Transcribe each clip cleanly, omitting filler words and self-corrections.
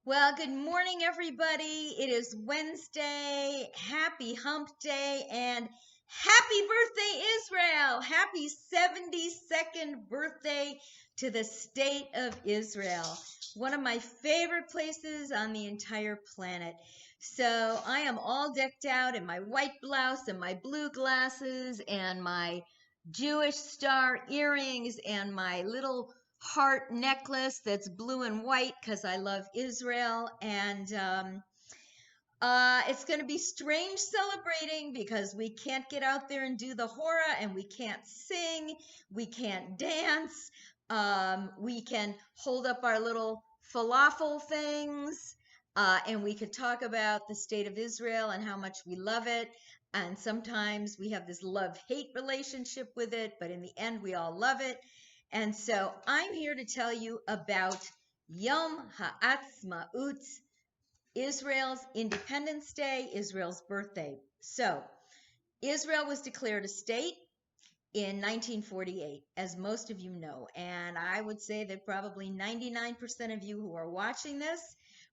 Well, good morning, everybody. It is Wednesday. Happy Hump Day and happy birthday, Israel. Happy 72nd birthday to the state of Israel. One of my favorite places on the entire planet. So I am all decked out in my white blouse and my blue glasses and my Jewish star earrings and my little heart necklace that's blue and white because I love Israel. And it's going to be strange celebrating because we can't get out there and do the hora, and we can't sing, we can't dance. We can hold up our little falafel things, and we could talk about the state of Israel and how much we love it. And sometimes we have this love-hate relationship with it, but in the end, we all love it. And so I'm here to tell you about Yom HaAtzmaut, Israel's Independence Day, Israel's birthday. So Israel was declared a state in 1948, as most of you know. And I would say that probably 99% of you who are watching this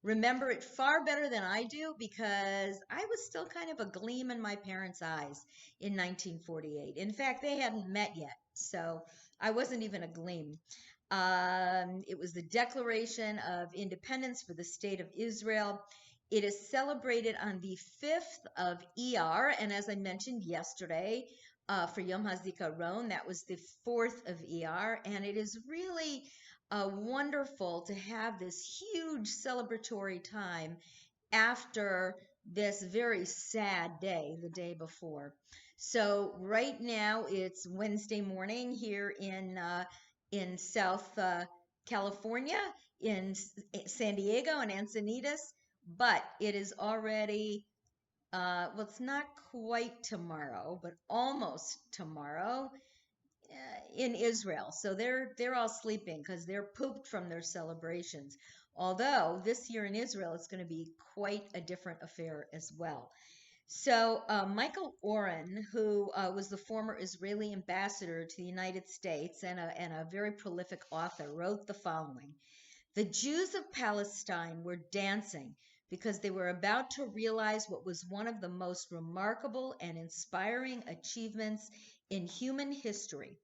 remember it far better than I do, because I was still kind of a gleam in my parents' eyes in 1948. In fact, they hadn't met yet, so I wasn't even a gleam. It was the Declaration of Independence for the State of Israel. It is celebrated on the 5th of Iyar, and as I mentioned yesterday, for Yom HaZikaron, that was the 4th of Iyar, and it is really wonderful to have this huge celebratory time after this very sad day, the day before. So right now it's Wednesday morning here in South California, in San Diego and Encinitas, but it is already well, it's not quite tomorrow, but almost tomorrow in Israel. So they're all sleeping because they're pooped from their celebrations. Although this year in Israel, it's going to be quite a different affair as well. So Michael Oren, who was the former Israeli ambassador to the United States and a very prolific author, wrote the following. The Jews of Palestine were dancing because they were about to realize what was one of the most remarkable and inspiring achievements in human history.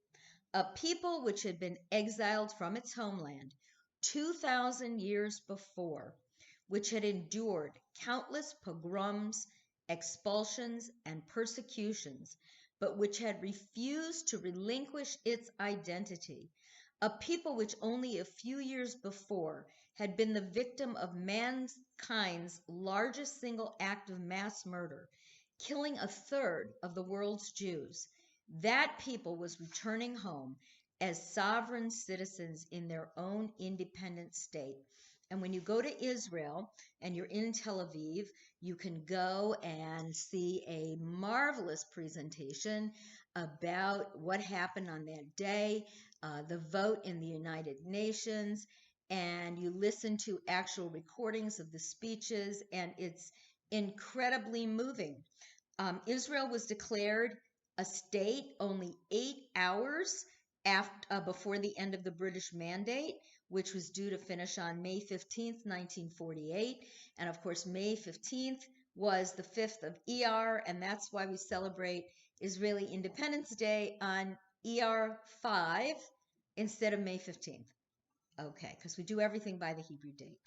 A people which had been exiled from its homeland 2,000 years before, which had endured countless pogroms, expulsions, and persecutions, but which had refused to relinquish its identity. A people which only a few years before had been the victim of mankind's largest single act of mass murder, killing a third of the world's Jews. That people was returning home as sovereign citizens in their own independent state. And when you go to Israel and you're in Tel Aviv, you can go and see a marvelous presentation about what happened on that day, the vote in the United Nations, and you listen to actual recordings of the speeches, and it's incredibly moving. Israel was declared a state only 8 hours before the end of the British Mandate, which was due to finish on May 15th, 1948. And of course, May 15th was the 5th of Iyar, and that's why we celebrate Israeli Independence Day on Iyar 5 instead of May 15th. Okay, because we do everything by the Hebrew date.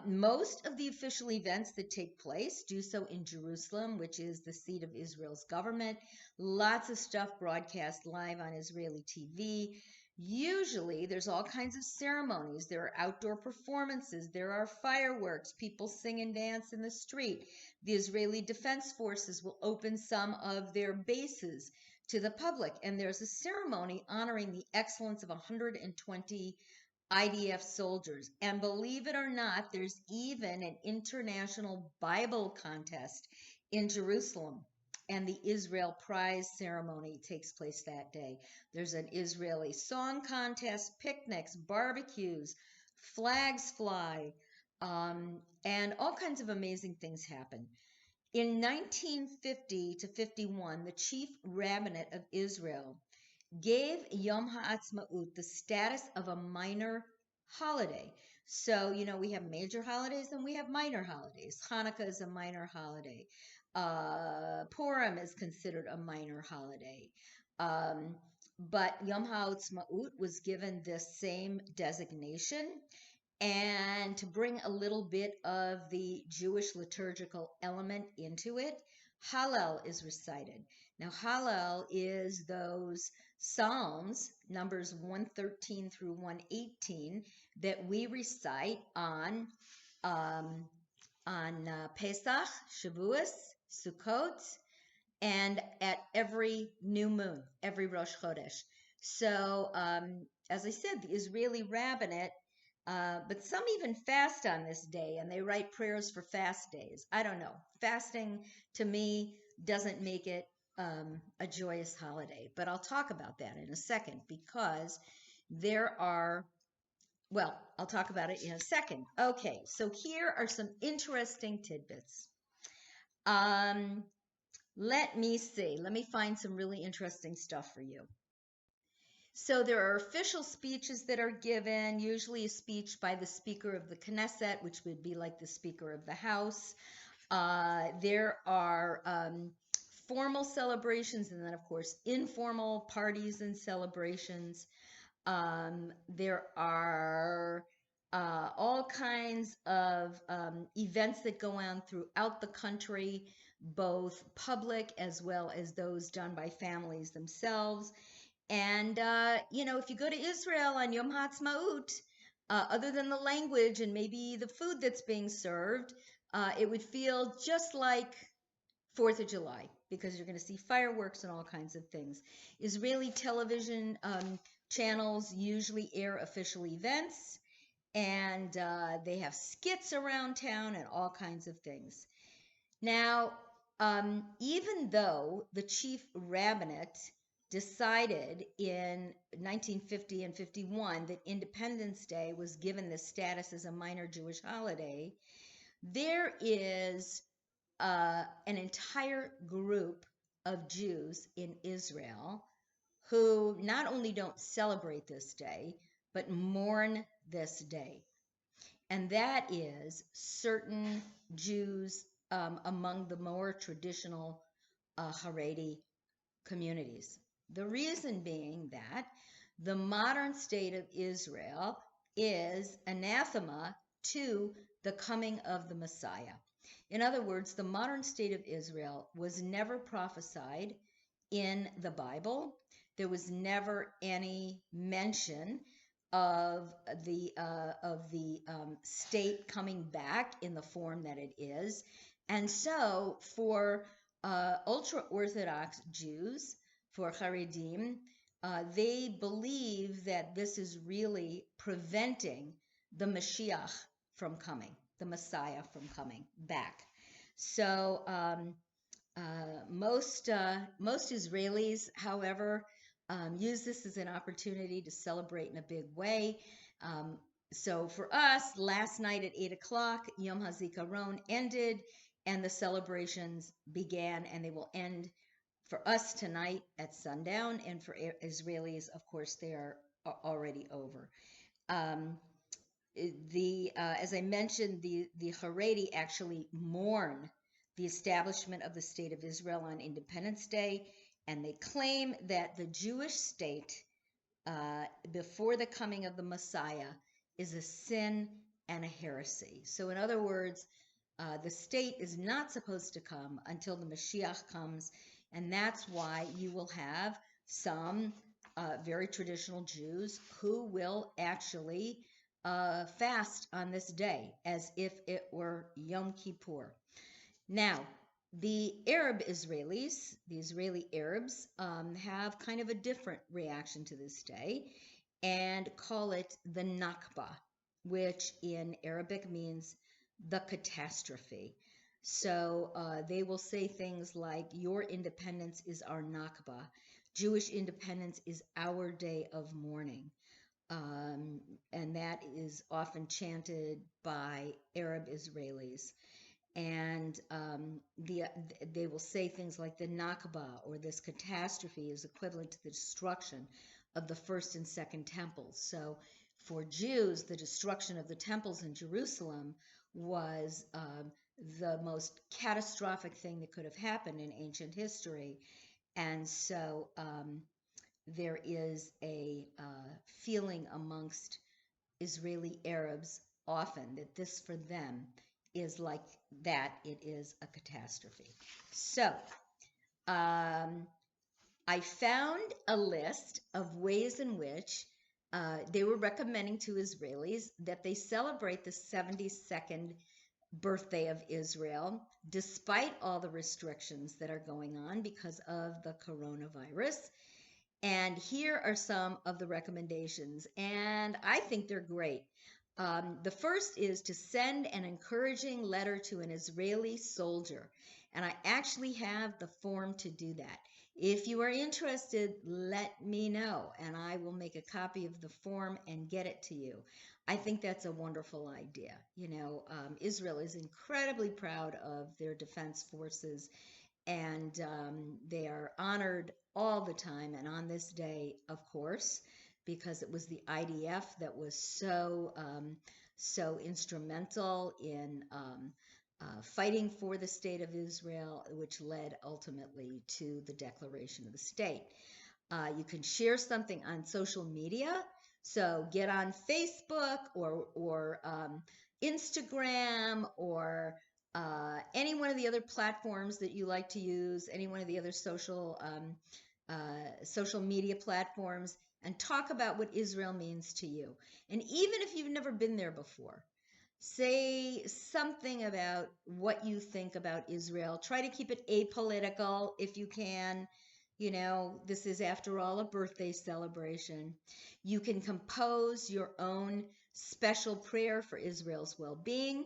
Most of the official events that take place do so in Jerusalem, which is the seat of Israel's government. Lots of stuff broadcast live on Israeli TV. Usually there's all kinds of ceremonies. There are outdoor performances. There are fireworks. People sing and dance in the street. The Israeli Defense Forces will open some of their bases to the public. And there's a ceremony honoring the excellence of 120 IDF soldiers. And believe it or not, there's even an international Bible contest in Jerusalem. And the Israel Prize ceremony takes place that day. There's an Israeli song contest, picnics, barbecues, flags fly, and all kinds of amazing things happen. In 1950 to 51, the chief rabbinate of Israel gave Yom HaAtzmaut the status of a minor holiday. So, we have major holidays and we have minor holidays. Hanukkah is a minor holiday. Purim is considered a minor holiday. Um, but Yom HaAtzmaut was given this same designation, and to bring a little bit of the Jewish liturgical element into it, Hallel is recited. Now, Hallel is those Psalms, numbers 113 through 118, that we recite um, on Pesach, Shavuos, Sukkot, and at every new moon, every Rosh Chodesh. So, as I said, the Israeli rabbinate, but some even fast on this day, and they write prayers for fast days. I don't know. Fasting, to me, doesn't make it a joyous holiday, but I'll talk about that in a second, because there are, well, I'll talk about it in a second. Okay, so here are some interesting tidbits. Let me see. Let me find some really interesting stuff for you. So there are official speeches that are given, usually a speech by the Speaker of the Knesset, which would be like the Speaker of the House. There are formal celebrations, and then, of course, informal parties and celebrations. There are all kinds of events that go on throughout the country, both public as well as those done by families themselves. And, if you go to Israel on Yom HaAtzmaut, other than the language and maybe the food that's being served, it would feel just like 4th of July, because you're going to see fireworks and all kinds of things. Israeli television channels usually air official events, and they have skits around town and all kinds of things. Now, even though the chief rabbinate decided in 1950 and 51 that Independence Day was given this status as a minor Jewish holiday, there is an entire group of Jews in Israel who not only don't celebrate this day, but mourn this day. And that is certain Jews among the more traditional Haredi communities. The reason being that the modern state of Israel is anathema to the coming of the Messiah. In other words, the modern state of Israel was never prophesied in the Bible. There was never any mention of the state coming back in the form that it is. And so for ultra-Orthodox Jews, for Haredim, they believe that this is really preventing the Mashiach from coming, the Messiah from coming back. So most Israelis, however, use this as an opportunity to celebrate in a big way. So for us, last night at 8 o'clock, Yom HaZikaron ended, and the celebrations began, and they will end for us tonight at sundown, and for Israelis, of course, they are already over. As I mentioned, the Haredi actually mourn the establishment of the State of Israel on Independence Day, and they claim that the Jewish state before the coming of the Messiah is a sin and a heresy. So in other words, the state is not supposed to come until the Mashiach comes, and that's why you will have some very traditional Jews who will actually fast on this day as if it were Yom Kippur. Now, the Arab Israelis, the Israeli Arabs, have kind of a different reaction to this day and call it the Nakba, which in Arabic means the catastrophe. So they will say things like, your independence is our Nakba. Jewish independence is our day of mourning. And that is often chanted by Arab Israelis. And they will say things like the Nakba, or this catastrophe, is equivalent to the destruction of the first and second temples. So for Jews, the destruction of the temples in Jerusalem was the most catastrophic thing that could have happened in ancient history. And so there is a feeling amongst Israeli Arabs often that this for them is like that, it is a catastrophe. So I found a list of ways in which they were recommending to Israelis that they celebrate the 72nd birthday of Israel, despite all the restrictions that are going on because of the coronavirus. And here are some of the recommendations, and I think they're great. The first is to send an encouraging letter to an Israeli soldier. And I actually have the form to do that. If you are interested, let me know, and I will make a copy of the form and get it to you. I think that's a wonderful idea. You know, Israel is incredibly proud of their defense forces, and they are honored all the time. And on this day, of course, because it was the IDF that was so instrumental in fighting for the state of Israel, which led ultimately to the declaration of the state. You can share something on social media. So get on Facebook or Instagram or any one of the other platforms that you like to use, any one of the other social media platforms, and talk about what Israel means to you. And even if you've never been there before, say something about what you think about Israel. Try to keep it apolitical if you can. You know, this is, after all, a birthday celebration. You can compose your own special prayer for Israel's well-being.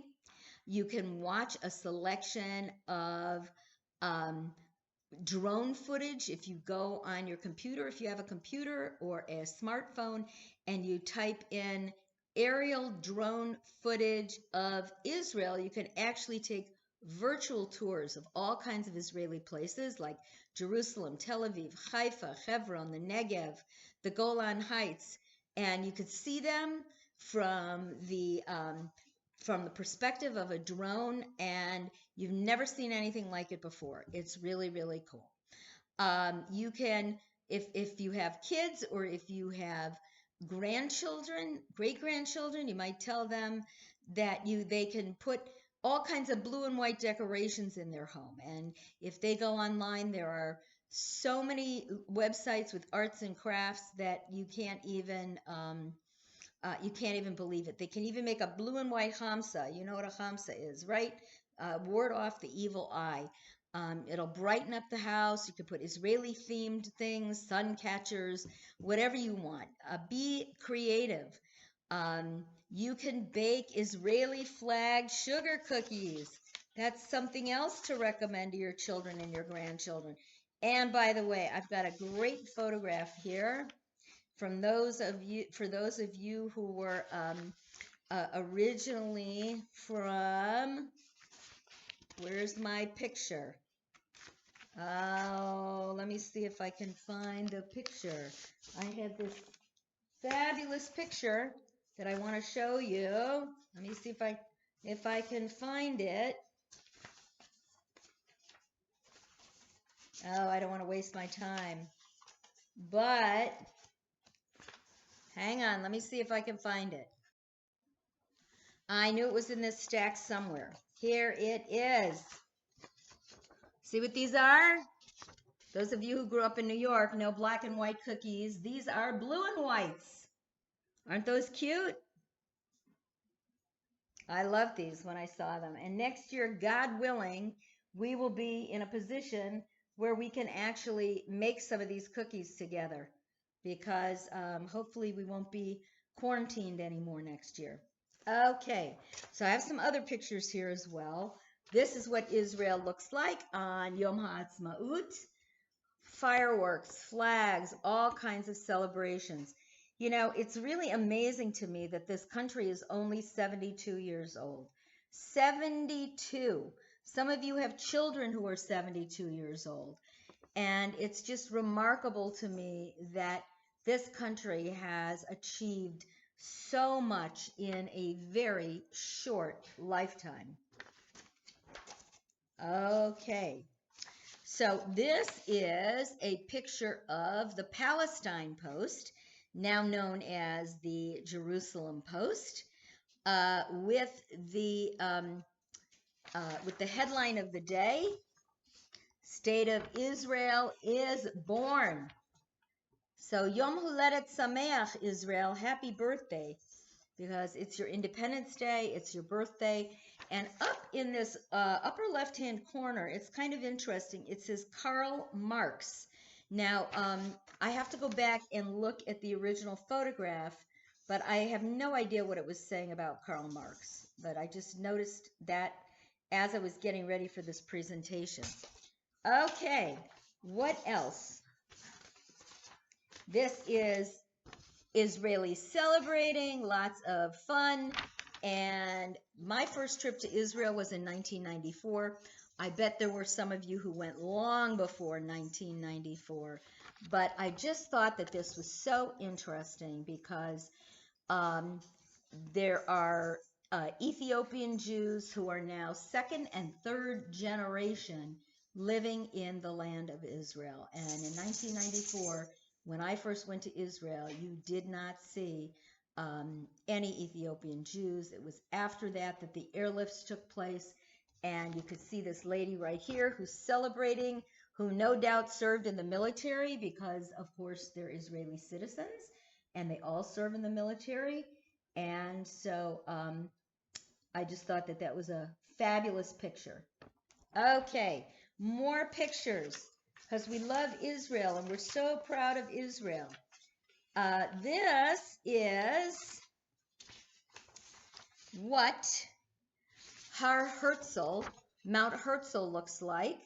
You can watch a selection of drone footage. If you go on your computer, if you have a computer or a smartphone, and you type in aerial drone footage of Israel, you can actually take virtual tours of all kinds of Israeli places like Jerusalem, Tel Aviv, Haifa, Hebron, the Negev, the Golan Heights, and you could see them from the perspective of a drone, and you've never seen anything like it before. It's really, really cool. You can, if you have kids or if you have grandchildren, great-grandchildren, you might tell them that they can put all kinds of blue and white decorations in their home. And if they go online, there are so many websites with arts and crafts that you can't even believe it. They can even make a blue and white hamsa. You know what a hamsa is, right? Ward off the evil eye. It'll brighten up the house. You can put Israeli themed things, sun catchers, whatever you want. Be creative. You can bake Israeli flag sugar cookies. That's something else to recommend to your children and your grandchildren. And by the way, I've got a great photograph here from those of you who were originally from, where's my picture? Oh, let me see if I can find the picture. I had this fabulous picture that I want to show you. Let me see if I can find it. Oh, I don't want to waste my time. But hang on, let me see if I can find it. I knew it was in this stack somewhere. Here it is. See what these are? Those of you who grew up in New York know black and white cookies. These are blue and whites. Aren't those cute? I loved these when I saw them. And next year, God willing, we will be in a position where we can actually make some of these cookies together, because hopefully we won't be quarantined anymore next year. Okay, so I have some other pictures here as well. This is what Israel looks like on Yom HaAtzmaut. Fireworks, flags, all kinds of celebrations. You know, it's really amazing to me that this country is only 72 years old. 72. Some of you have children who are 72 years old. And it's just remarkable to me that this country has achieved so much in a very short lifetime. Okay, so this is a picture of the Palestine Post, now known as the Jerusalem Post, with the headline of the day, State of Israel is born. So Yom Huledet Sameach, Israel, happy birthday, because it's your Independence Day, it's your birthday. And up in this upper left-hand corner, it's kind of interesting. It says Karl Marx. Now, I have to go back and look at the original photograph, but I have no idea what it was saying about Karl Marx. But I just noticed that as I was getting ready for this presentation. Okay, what else? This is Israelis celebrating, lots of fun. And my first trip to Israel was in 1994. I bet there were some of you who went long before 1994. But I just thought that this was so interesting because there are Ethiopian Jews who are now second and third generation living in the land of Israel. And in 1994, when I first went to Israel, you did not see any Ethiopian Jews. It was after that that the airlifts took place, and you could see this lady right here who's celebrating, who no doubt served in the military because, of course, they're Israeli citizens, and they all serve in the military. And so I just thought that that was a fabulous picture. Okay, more pictures, because we love Israel and we're so proud of Israel. This is what HaAtzmaut, Mount Herzl, looks like.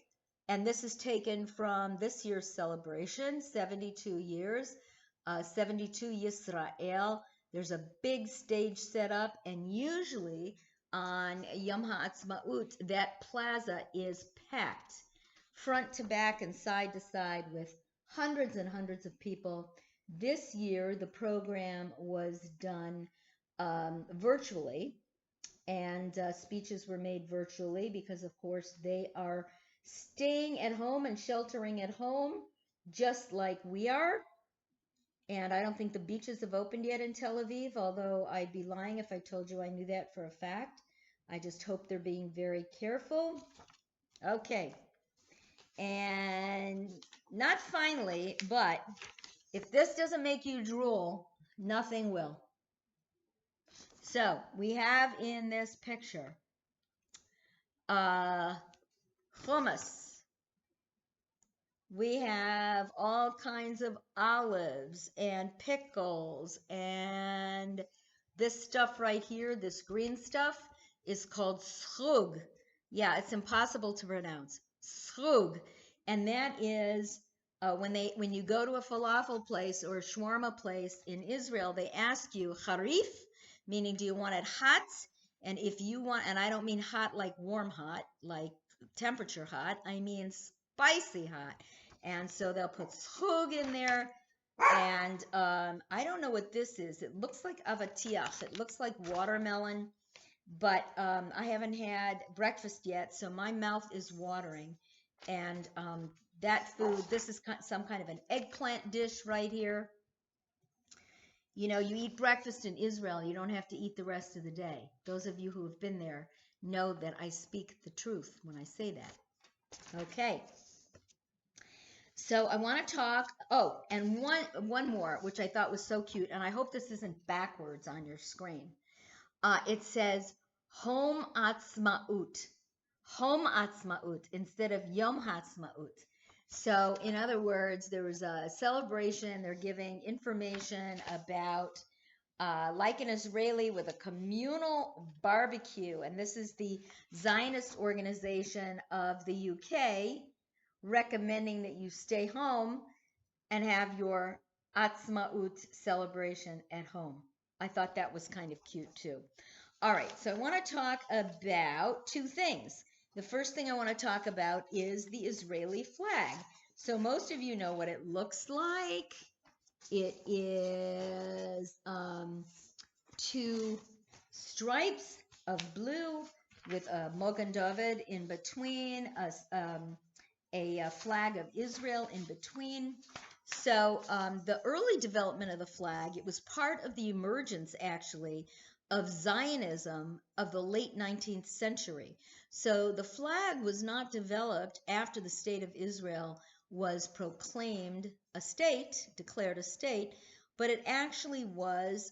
And this is taken from this year's celebration, 72 years, 72 Yisrael. There's a big stage set up, and usually on Yom HaAtzmaut, that plaza is packed front to back and side to side with hundreds and hundreds of people. This year, the program was done virtually, and speeches were made virtually because, of course, they are staying at home and sheltering at home just like we are. And I don't think the beaches have opened yet in Tel Aviv, although I'd be lying if I told you I knew that for a fact. I just hope they're being very careful. Okay. And not finally, but if this doesn't make you drool, nothing will. So we have in this picture hummus. We have all kinds of olives and pickles, and this stuff right here, this green stuff, is called schrug. Yeah, it's impossible to pronounce. Schrug. And that is when you go to a falafel place or a shawarma place in Israel, they ask you harif, meaning do you want it hot? And if you want, and I don't mean hot like warm hot, like temperature hot, I mean spicy hot. And so they'll put schrug in there. And I don't know what this is. It looks like avatiach. It looks like watermelon. But I haven't had breakfast yet, so my mouth is watering. And that food, this is some kind of an eggplant dish right here. You know, you eat breakfast in Israel, you don't have to eat the rest of the day. Those of you who have been there know that I speak the truth when I say that. Okay. So I want to talk, oh, and one more, which I thought was so cute, and I hope this isn't backwards on your screen. It says HaAtzmaut, HaAtzmaut, instead of Yom HaAtzmaut. So in other words, there was a celebration. They're giving information about like an Israeli with a communal barbecue. And this is the Zionist organization of the UK recommending that you stay home and have your Atzmaut celebration at home. I thought that was kind of cute too. All right, so I want to talk about two things. The first thing I want to talk about is the Israeli flag. So most of you know what it looks like. It is two stripes of blue with a Mogen David in between, a flag of Israel in between. So the early development of the flag, it was part of the emergence actually of Zionism of the late 19th century. So the flag was not developed after the state of Israel was proclaimed a state, declared a state, but it actually was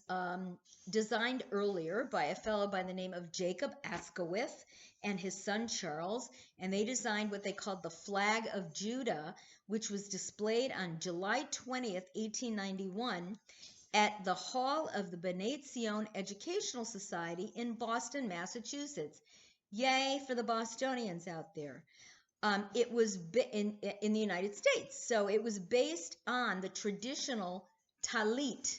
designed earlier by a fellow by the name of Jacob Askewith and his son Charles, and they designed what they called the Flag of Judah, which was displayed on July 20th, 1891, at the Hall of the B'nai Zion Educational Society in Boston, Massachusetts. Yay for the Bostonians out there. It was in the United States, so it was based on the traditional talit.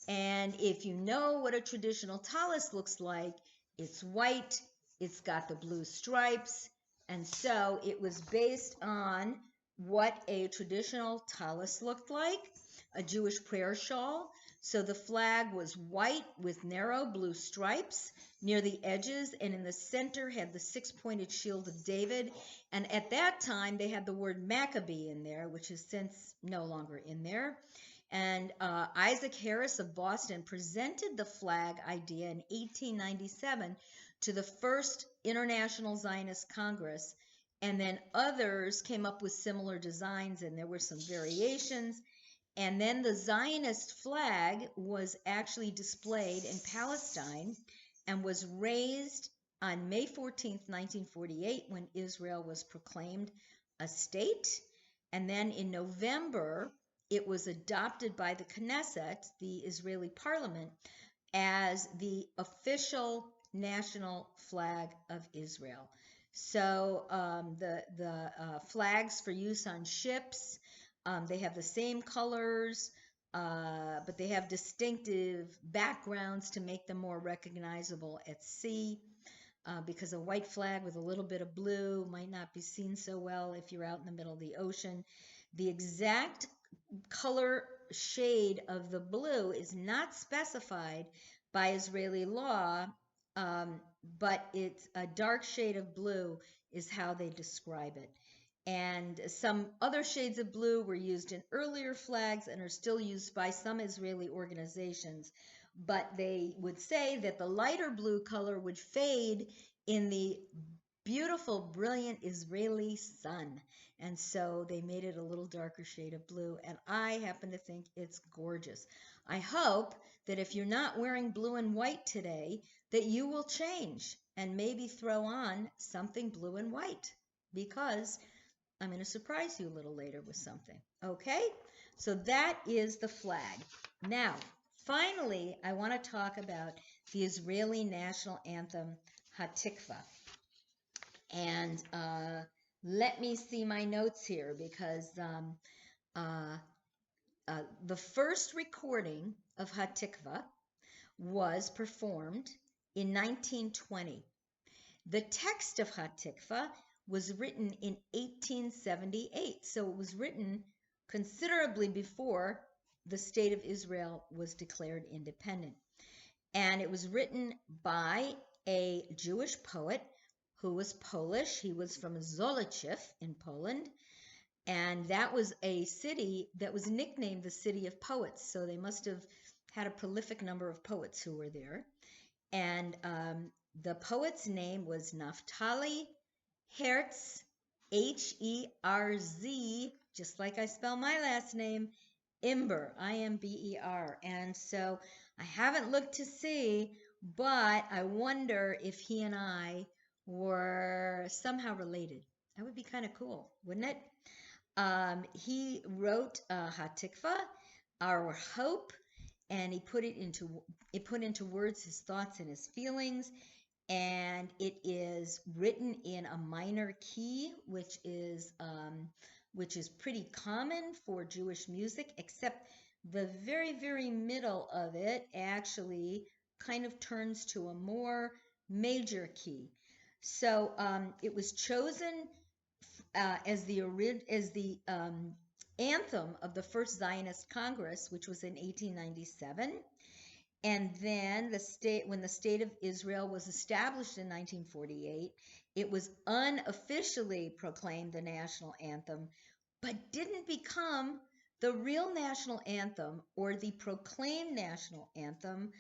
And if you know what a traditional talis looks like, it's white, it's got the blue stripes, and so it was based on what a traditional talis looked like, a Jewish prayer shawl. So the flag was white with narrow blue stripes near the edges, and in the center had the six-pointed shield of David. And at that time, they had the word Maccabee in there, which is since no longer in there. And Isaac Harris of Boston presented the flag idea in 1897 to the first International Zionist Congress. And then others came up with similar designs, and there were some variations. And then the Zionist flag was actually displayed in Palestine and was raised on May 14th, 1948, when Israel was proclaimed a state. And then in November, it was adopted by the Knesset, the Israeli parliament, as the official national flag of Israel. So the flags for use on ships, they have the same colors, but they have distinctive backgrounds to make them more recognizable at sea. Because a white flag with a little bit of blue might not be seen so well if you're out in the middle of the ocean. The exact color shade of the blue is not specified by Israeli law, but it's a dark shade of blue is how they describe it. And some other shades of blue were used in earlier flags and are still used by some Israeli organizations. But they would say that the lighter blue color would fade in the beautiful, brilliant Israeli sun. And so they made it a little darker shade of blue. And I happen to think it's gorgeous. I hope that if you're not wearing blue and white today, that you will change and maybe throw on something blue and white, because I'm going to surprise you a little later with something. Okay? So that is the flag. Now, finally, I want to talk about the Israeli national anthem, HaTikva. And let me see my notes here, because the first recording of HaTikva was performed in 1920. The text of HaTikva was written in 1878, so it was written considerably before the state of Israel was declared independent. And it was written by a Jewish poet who was Polish. He was from Zolochiv in Poland, and that was a city that was nicknamed the City of Poets, so they must have had a prolific number of poets who were there. And the poet's name was Naftali Herz, Herz, just like I spell my last name, Imber, Imber. And so I haven't looked to see, but I wonder if he and I were somehow related. That would be kind of cool, wouldn't it? He wrote HaTikva, Our Hope, and he put into words his thoughts and his feelings. And it is written in a minor key, which is pretty common for Jewish music, except the very, very middle of it actually kind of turns to a more major key. So it was chosen as the anthem of the first Zionist Congress, which was in 1897. And then when the state of Israel was established in 1948, it was unofficially proclaimed the national anthem, but didn't become the real national anthem or the proclaimed national anthem,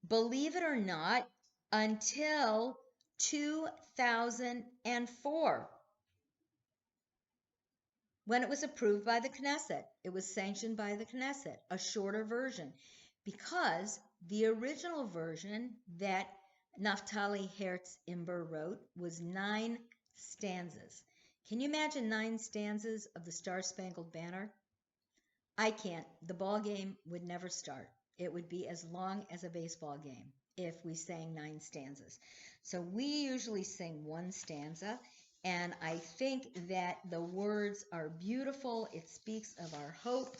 believe it or not, until 2004, when it was approved by the Knesset. It was sanctioned by the Knesset, a shorter version, because the original version that Naftali Herz Imber wrote was 9 stanzas. Can you imagine 9 stanzas of the Star-Spangled Banner? I can't. The ball game would never start. It would be as long as a baseball game if we sang 9 stanzas. So we usually sing 1 stanza, and I think that the words are beautiful. It speaks of our hope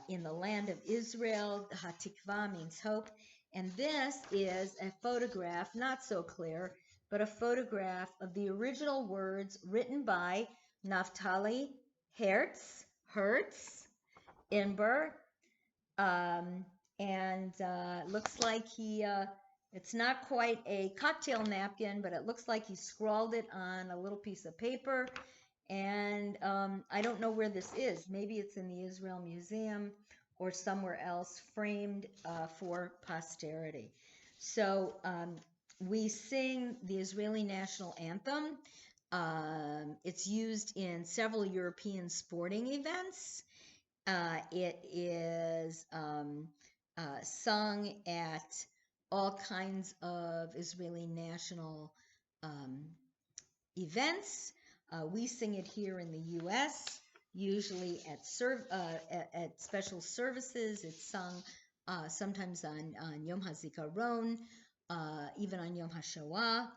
in the land of Israel. Hatikva means hope. And this is a photograph, not so clear, but a photograph of the original words written by Naftali Herz Imber, and looks like it's not quite a cocktail napkin, but it looks like he scrawled it on a little piece of paper. And I don't know where this is. Maybe it's in the Israel Museum or somewhere else, framed for posterity. So we sing the Israeli national anthem. It's used in several European sporting events. It is sung at all kinds of Israeli national events. We sing it here in the U.S., usually at special services. It's sung sometimes on Yom HaZikaron, even on Yom HaShoah.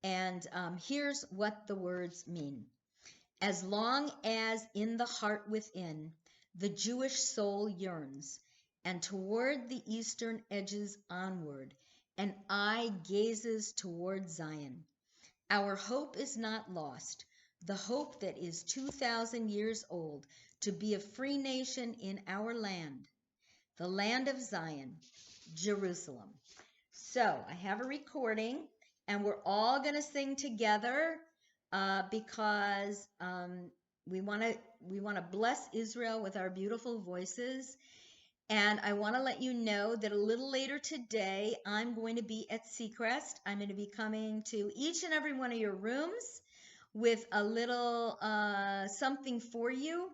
And here's what the words mean. As long as in the heart within the Jewish soul yearns, and toward the eastern edges onward, an eye gazes toward Zion, our hope is not lost, the hope that is 2,000 years old, to be a free nation in our land, the land of Zion, Jerusalem. So I have a recording, and we're all going to sing together because we want to bless Israel with our beautiful voices. And I want to let you know that a little later today, I'm going to be at Seacrest. I'm going to be coming to each and every one of your rooms with a little something for you.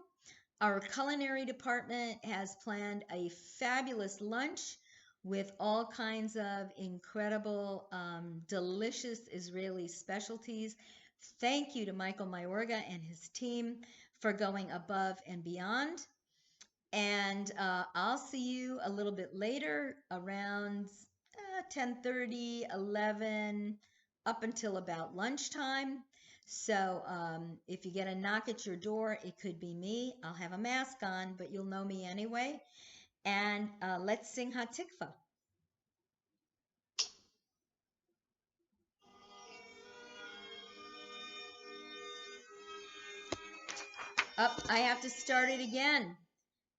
Our culinary department has planned a fabulous lunch with all kinds of incredible, delicious Israeli specialties. Thank you to Michael Mayorga and his team for going above and beyond. And I'll see you a little bit later, around 10:30, 11, up until about lunchtime. So if you get a knock at your door, it could be me. I'll have a mask on, but you'll know me anyway. And let's sing Hatikva. Up, I have to start it again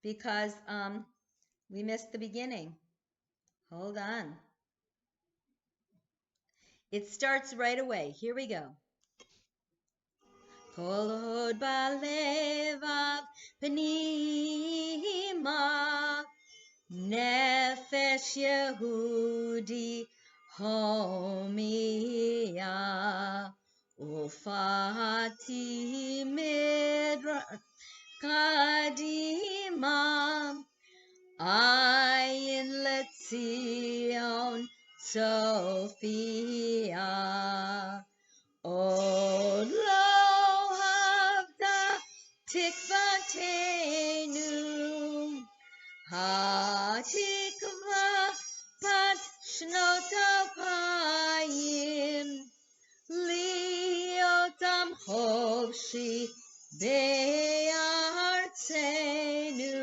because we missed the beginning. Hold on. It starts right away. Here we go. Kol hod balevav pnima nefesh Yehudi homia ufati midra kadima ayin letzion Sophia Od lo havda tikvatenu hatikva bat shnot alpayim liotam chofshi be'artzenu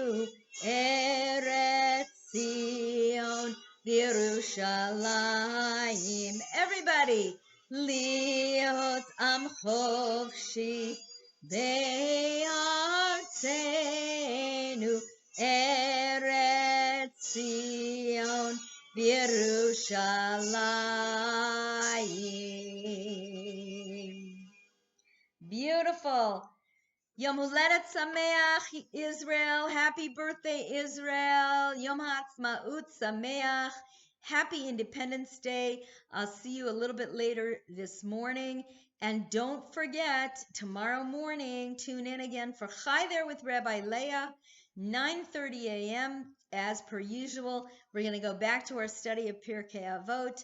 Eretz Zion Yerushalayim. Everybody, liot am chofshi be'artzenu Eretz Zion B'Yerushalayim. Beautiful. Yom Huledet Sameach, Israel. Happy birthday, Israel. Yom HaAtzmaut Sameach. Happy Independence Day. I'll see you a little bit later this morning. And don't forget, tomorrow morning, tune in again for Chai There with Rabbi Leah, 9:30 a.m. As per usual, we're going to go back to our study of Pirkei Avot.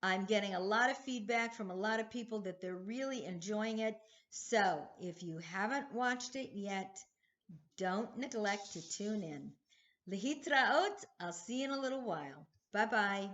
I'm getting a lot of feedback from a lot of people that they're really enjoying it. So if you haven't watched it yet, don't neglect to tune in. Lehitraot, I'll see you in a little while. Bye-bye.